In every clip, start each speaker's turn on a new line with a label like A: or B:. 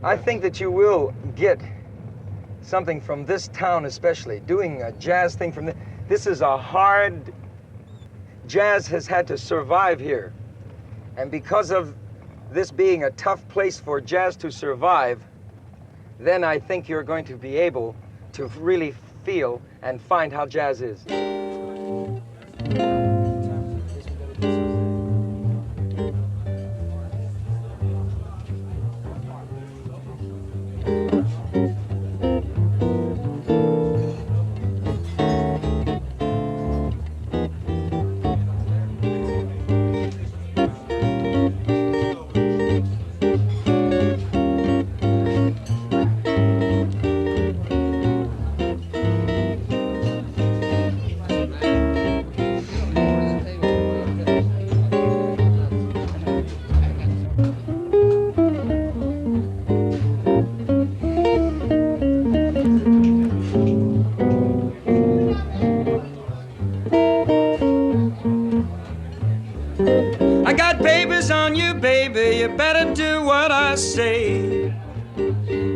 A: I think that you will get something from this town especially, doing a jazz thing from this is a hard, jazz has had to survive here. And because of this being a tough place for jazz to survive, then I think you're going to be able to really feel and find how jazz is.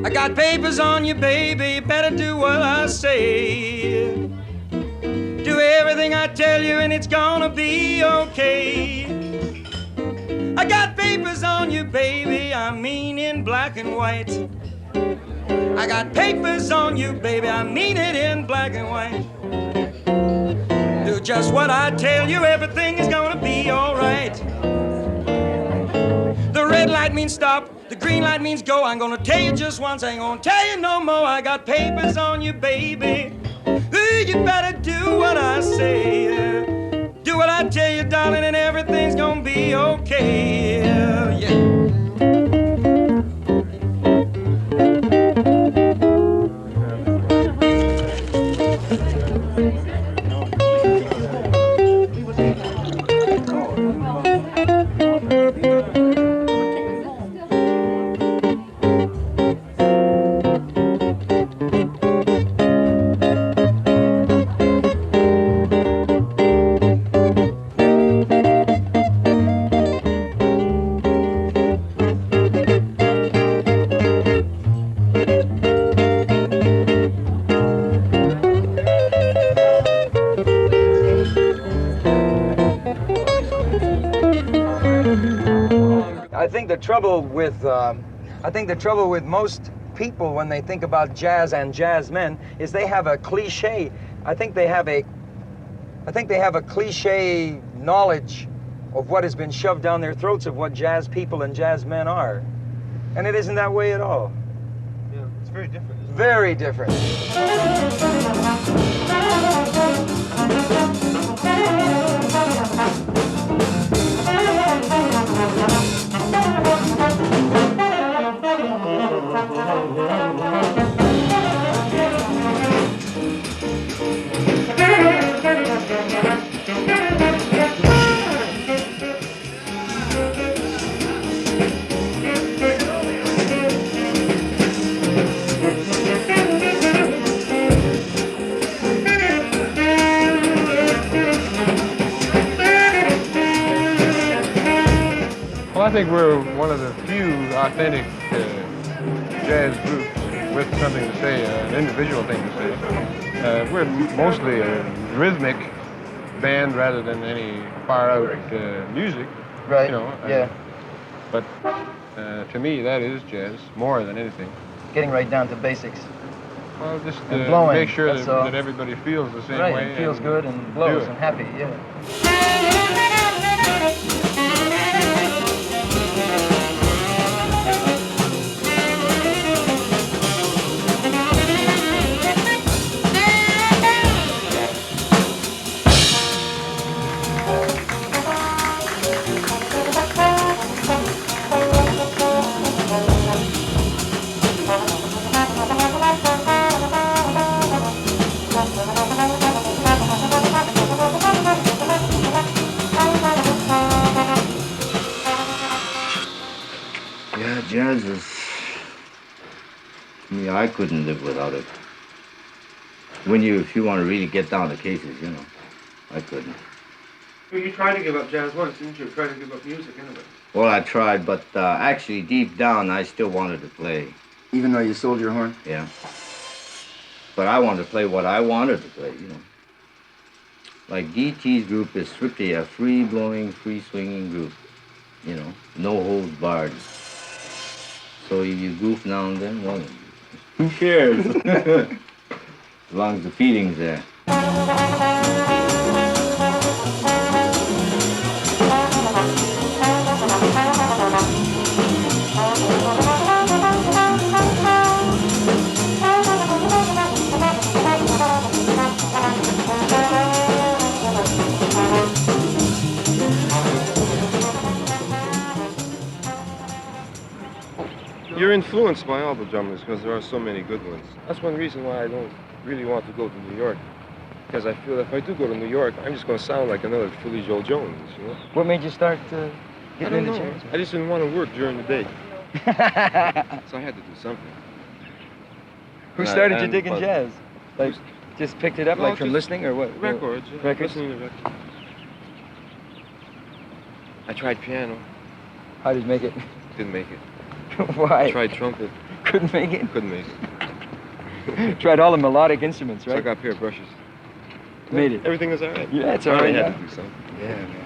B: I got papers on you, baby, you better do what I say. Do everything I tell you and it's gonna be okay. I got papers on you, baby, I mean in black and white. I got papers on you, baby, I mean it in black and white. Do just what I tell you, everything is gonna be alright. The red light means stop, the green light means go. I'm gonna tell you just once, I ain't gonna tell you no more. I got papers on you, baby. You better do what I say. Do what I tell you, darling, and everything's gonna be okay. Yeah.
A: I think the trouble with most people when they think about jazz and jazz men is they have a cliche. I think they have a cliche knowledge of what has been shoved down their throats of what jazz people and jazz men are. And it isn't that way at all.
C: Yeah, it's very different.
A: Very different.
C: Well, I think we're one of the few authentic jazz groups with something to say, an individual thing to say. We're mostly a rhythmic band rather than any far-out music.
A: Right,
C: you know,
A: yeah.
C: But to me, that is jazz, more than anything.
A: Getting right down to basics.
C: Well, just
A: blowing,
C: make sure that everybody feels the same way.
A: Right, and feels good and blows and happy, yeah.
D: Jazz is, I couldn't live without it. If you want to really get down to cases, I couldn't.
C: Well, you tried to give up jazz once, didn't you? Tried to give up music anyway.
D: Well, I tried, but actually, deep down, I still wanted to play.
E: Even though you sold your horn?
D: Yeah. But I wanted to play what I wanted to play, you know. Like DT's group is strictly a free-blowing, free-swinging group. You know, no holds barred. So if you goof now and then, well, who cares? As long as the feeling's there.
C: You're influenced by all the drummers because there are so many good ones. That's one reason why I don't really want to go to New York. Because I feel that if I do go to New York, I'm just going to sound like another Philly Joe Jones, you know?
A: What made you start getting into jazz?
C: I just didn't want to work during the day. So I had to do something.
A: Who started you digging jazz? Like, just picked it up,
C: Well,
A: like from
C: just
A: listening or what?
C: Records. Yeah.
A: Records?
C: Listening to records. I tried piano.
A: How did you make it?
C: Didn't make it.
A: Why?
C: I tried trumpet.
A: Couldn't make it?
C: Couldn't make it.
A: Tried all the melodic instruments, right?
C: So I got a pair of brushes.
A: Made it.
C: Everything was all right.
A: Yeah, it's all right.
C: I had
A: Yeah.
C: to do something.
A: Yeah, man.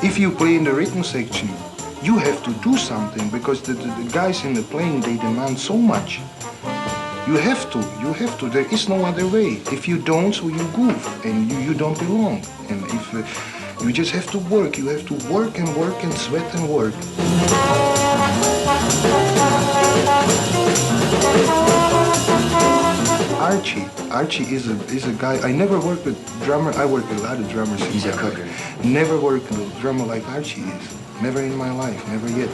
F: If you play in the rhythm section, you have to do something because the guys in the playing, they demand so much. You have to, there is no other way. If you don't, so you goof and you don't belong. And if you just have to work, you have to work and sweat and work. Archie is a guy. I never worked with drummer. I work with a lot of drummers.
E: He's a cooker.
F: Never worked with a drummer like Archie is. Never in my life. Never yet.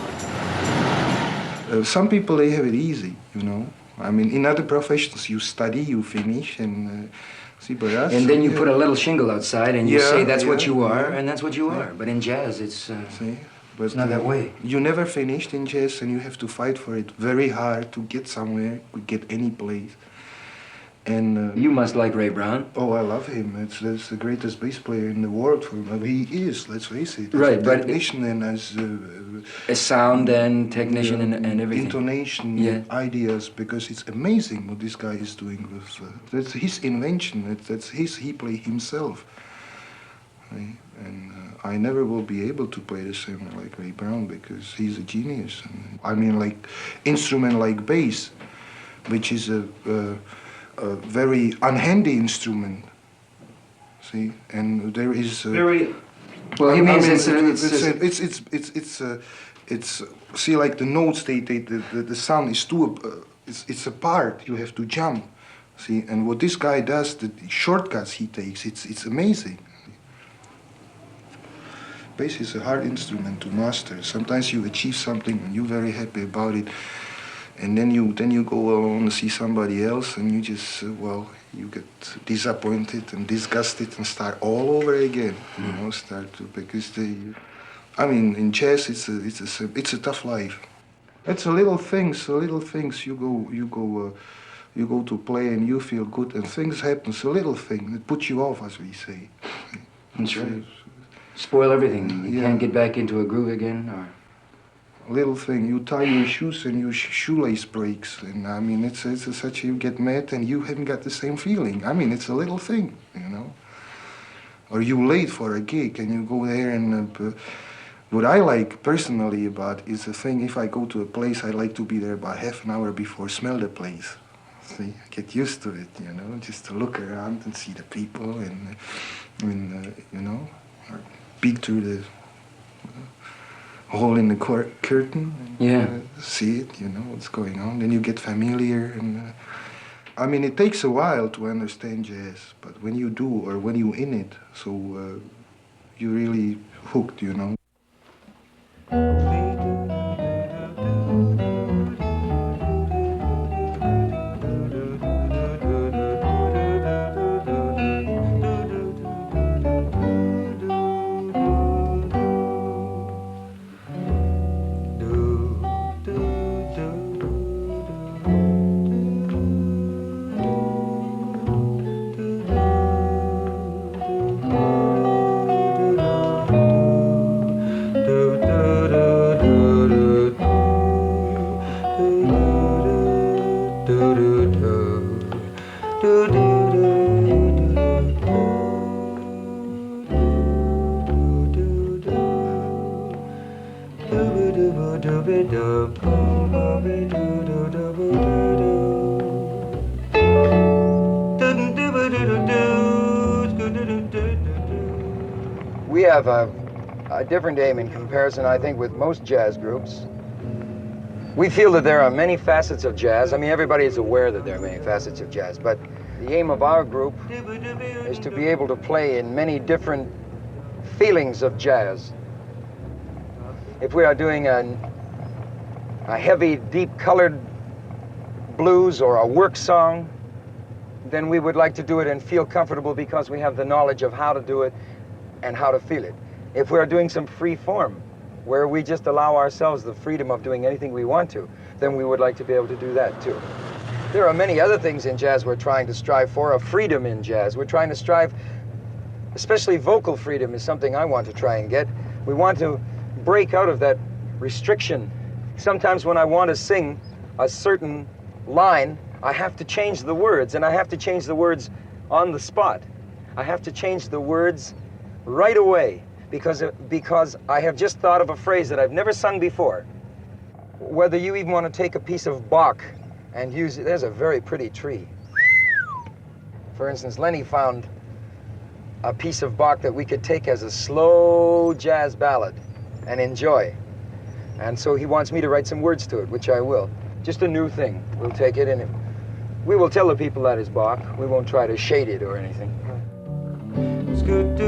F: Some people, they have it easy, you know. I mean, in other professions, you study, you finish, and see, but us,
E: and then you put a little shingle outside, and you say that's what you are,
F: yeah.
E: and that's what you are. But in jazz, it's
F: see, but
E: it's not that way.
F: You never finished in jazz, and you have to fight for it very hard to get somewhere, to get any place. And
E: you must like Ray Brown.
F: Oh, I love him. That's the greatest bass player in the world. He is, let's face it.
E: Right,
F: as a
E: but
F: technician and as
E: a sound and technician and everything.
F: Intonation,
E: yeah.
F: Ideas, because it's amazing what this guy is doing with. That's his invention. That's his. He played himself. Right? And I never will be able to play the same like Ray Brown because he's a genius. And, I mean, like instrument like bass, which is a very unhandy instrument. See, and there is
E: very. Well, he means
F: it's see, like the notes, the sound is too it's apart. You have to jump. See, and what this guy does, the shortcuts he takes, it's amazing. Bass is a hard instrument to master. Sometimes you achieve something and you're very happy about it. And then you go along and see somebody else, and you just you get disappointed and disgusted and start all over again. You know, because I mean, in jazz it's a tough life. It's a little things. You go to play and you feel good, and things happen. It's a little thing that puts you off, as we say.
E: That's right. Spoil everything. You can't get back into a groove again, or.
F: Little thing, you tie your shoes and your shoelace breaks, and I mean it's such you get mad and you haven't got the same feeling. I mean it's a little thing, you know. or you late for a gig and you go there and what I like personally about is the thing, if I go to a place, I like to be there about half an hour before, smell the place. See, get used to it, you know, just to look around and see the people and you know, or peek through the hole in the curtain and see it, you know, what's going on. Then you get familiar and I mean, it takes a while to understand jazz, but when you do, or when you're in it, so you're really hooked, you know.
A: We have a different aim in comparison, I think, with most jazz groups. We feel that there are many facets of jazz. I mean, everybody is aware that there are many facets of jazz, but the aim of our group is to be able to play in many different feelings of jazz. If we are doing a heavy, deep-colored blues or a work song, then we would like to do it and feel comfortable because we have the knowledge of how to do it and how to feel it. If we're doing some free form, where we just allow ourselves the freedom of doing anything we want to, then we would like to be able to do that too. There are many other things in jazz we're trying to strive for, a freedom in jazz. We're trying to strive, especially vocal freedom is something I want to try and get. We want to break out of that restriction. Sometimes when I want to sing a certain line, I have to change the words, and I have to change the words on the spot. I have to change the words right away because I have just thought of a phrase that I've never sung before. Whether you even want to take a piece of Bach and use it, there's a very pretty tree. For instance, Lenny found a piece of Bach that we could take as a slow jazz ballad and enjoy. And so he wants me to write some words to it, which I will. Just a new thing. We'll take it and we will tell the people that is Bach. We won't try to shade it or anything. It's good.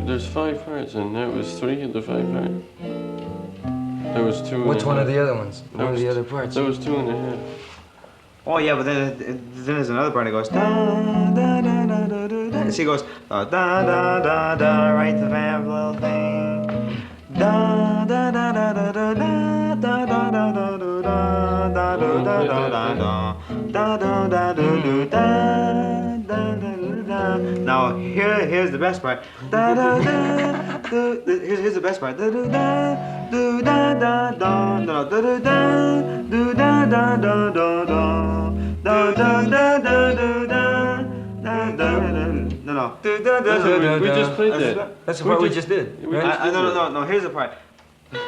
G: There's 5 parts, and that was 3 of the 5 parts. There was 2.
A: What's one of the other ones?
G: One of the
A: other parts?
G: There was 2 and a half.
H: Oh yeah, but then there's another part that goes da da da da da da da. See, it goes da da da da, right the vamp little thing. Da da da da da da da da da da da da da da da da da da da da. Now here's the best part. Da da da. Here's the best part. Da da da do da da da da da da da do da da da da da da da da da da da. No.
G: We just played that.
A: That's the part we just did.
H: No. Here's the part. You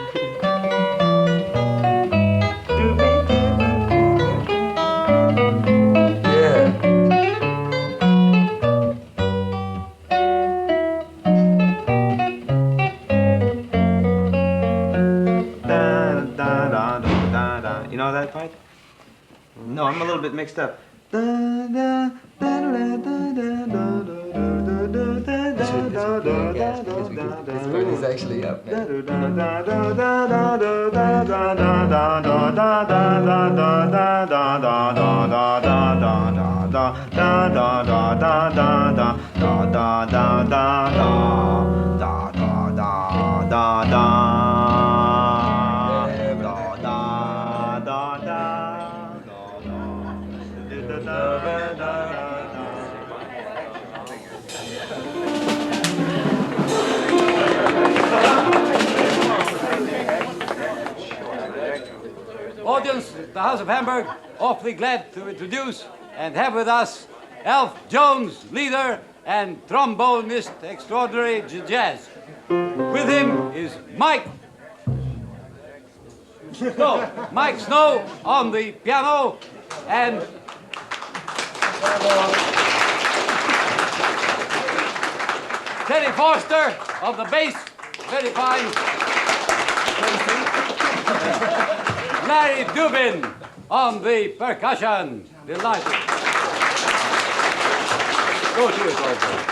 H: know that part? No, I'm a little bit mixed up.
A: This part is actually up, man.
I: Audience, the House of Hamburg, awfully glad to introduce and have with us Alf Jones, leader and trombonist extraordinary jazz. With him is Mike Snow on the piano and Teddy Forster on the bass, very fine. Larry Dubin on the percussion. Delighted. Go to it also.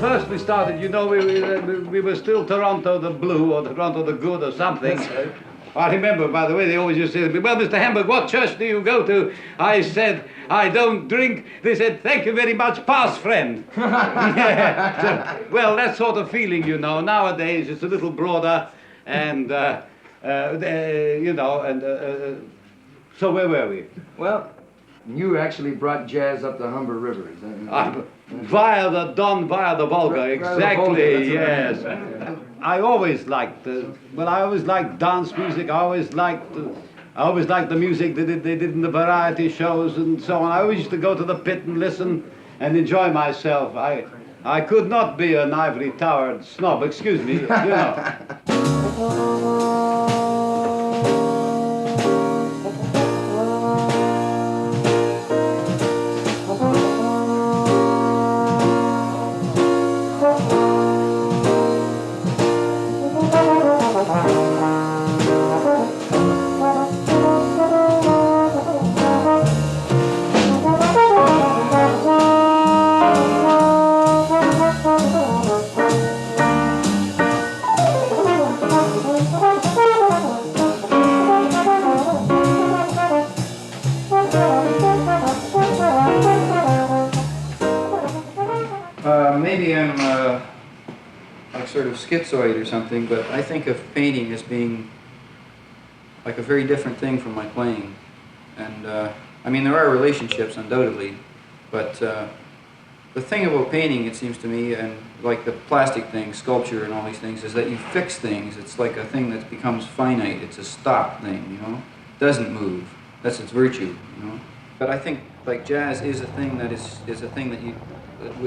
I: First we started, you know, we were still Toronto the Blue or Toronto the Good or something. That's right. I remember, by the way, they always used to say to me, well, Mr. Hamburg, what church do you go to? I said, I don't drink. They said, thank you very much, pass, friend. Yeah. So, well, that sort of feeling, you know, nowadays it's a little broader and, you know, and so where were we?
A: Well, you actually brought jazz up the Humber River, is that
I: via the Don, via the Volga, exactly, yes. I always liked, well, I always liked dance music, I always liked the music that they did in the variety shows and so on. I always used to go to the pit and listen and enjoy myself. I could not be an ivory-towered snob, excuse me, you know.
E: Maybe I'm like sort of schizoid or something, but I think of painting as being like a very different thing from my playing. And I mean, there are relationships undoubtedly, but the thing about painting, it seems to me, and like the plastic things, sculpture and all these things, is that you fix things. It's like a thing that becomes finite. It's a stop thing, you know? Doesn't move. That's its virtue, you know? But I think like jazz is a thing that is a thing that you,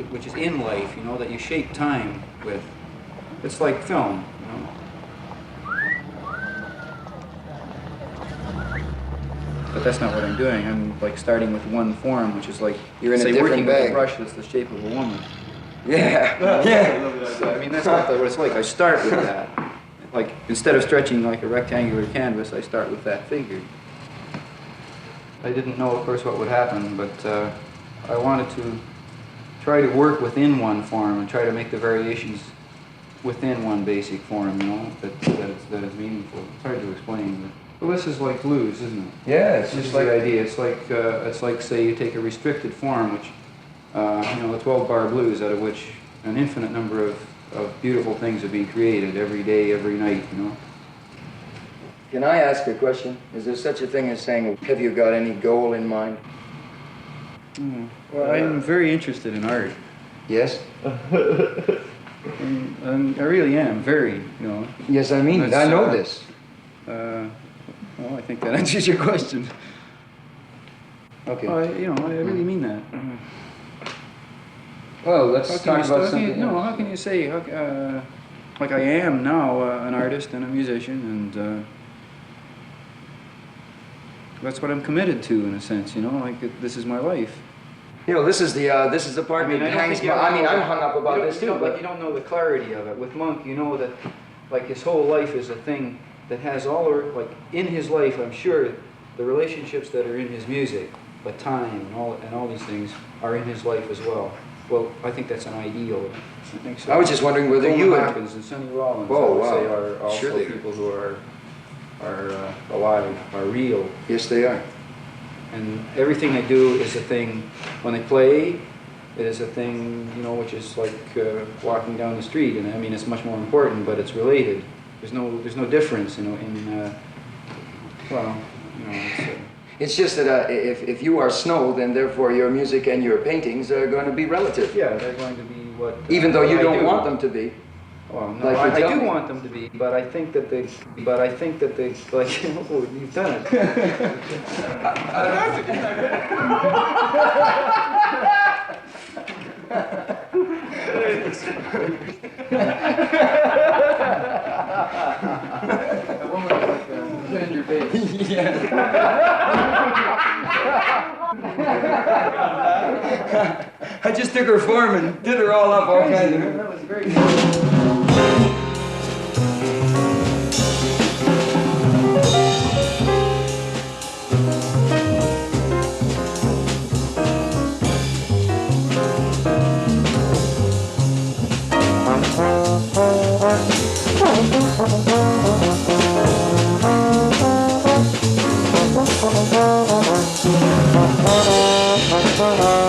E: which is in life, you know, that you shape time with. It's like film, you know. But that's not what I'm doing. I'm like starting with one form, which is like,
A: you're in a
E: say,
A: different
E: working
A: bag.
E: with a brush that's the shape of a woman.
A: Yeah, yeah.
E: So, I mean, that's not what it's like. I start with that. Like, instead of stretching like a rectangular canvas, I start with that figure. I didn't know, of course, what would happen, but I wanted to try to work within one form and try to make the variations within one basic form, you know, that is meaningful. It's hard to explain, but well, this is like blues, isn't it?
A: Yeah, it's
E: This
A: just
E: is
A: like
E: the idea. It's like say you take a restricted form, which you know, the 12-bar blues, out of which an infinite number of beautiful things are being created every day, every night, you know.
A: Can I ask a question? Is there such a thing as saying, have you got any goal in mind?
E: Well, I'm very interested in art.
A: Yes?
E: And I really am, very, you know.
A: Yes, I mean, I know this.
E: Well, I think that answers your question.
A: Okay.
E: I really mean that.
A: Well, let's talk about something else.
E: How can you say, like I am now an artist and a musician, and that's what I'm committed to, in a sense, you know, like this is my life.
A: You know, this is the part that hangs. I'm hung up about this too.
E: But you don't know the clarity of it. With Monk, you know that, like, his whole life is a thing that has all, like, in his life, I'm sure, the relationships that are in his music, but time and all these things are in his life as well. Well, I think that's an ideal. I think so.
A: I was just wondering whether you
E: had... Hopkins and Sonny Rollins, I would say, are also people who are alive, are real.
A: Yes, they are.
E: And everything they do is a thing. When they play, it is a thing, you know, which is like walking down the street. And I mean, it's much more important, but it's related. There's no difference, you know.
A: It's just that if you are Snow, then therefore your music and your paintings are going to be relative.
E: Yeah, they're going to be what.
A: Even though you don't want them to be.
E: Well, no, like I do want them to be, but I think that they, like, oh, you've done it. A woman like ginger face.
A: I just took her form and did her all up all kinds of.
E: That was very good.
J: Thank you.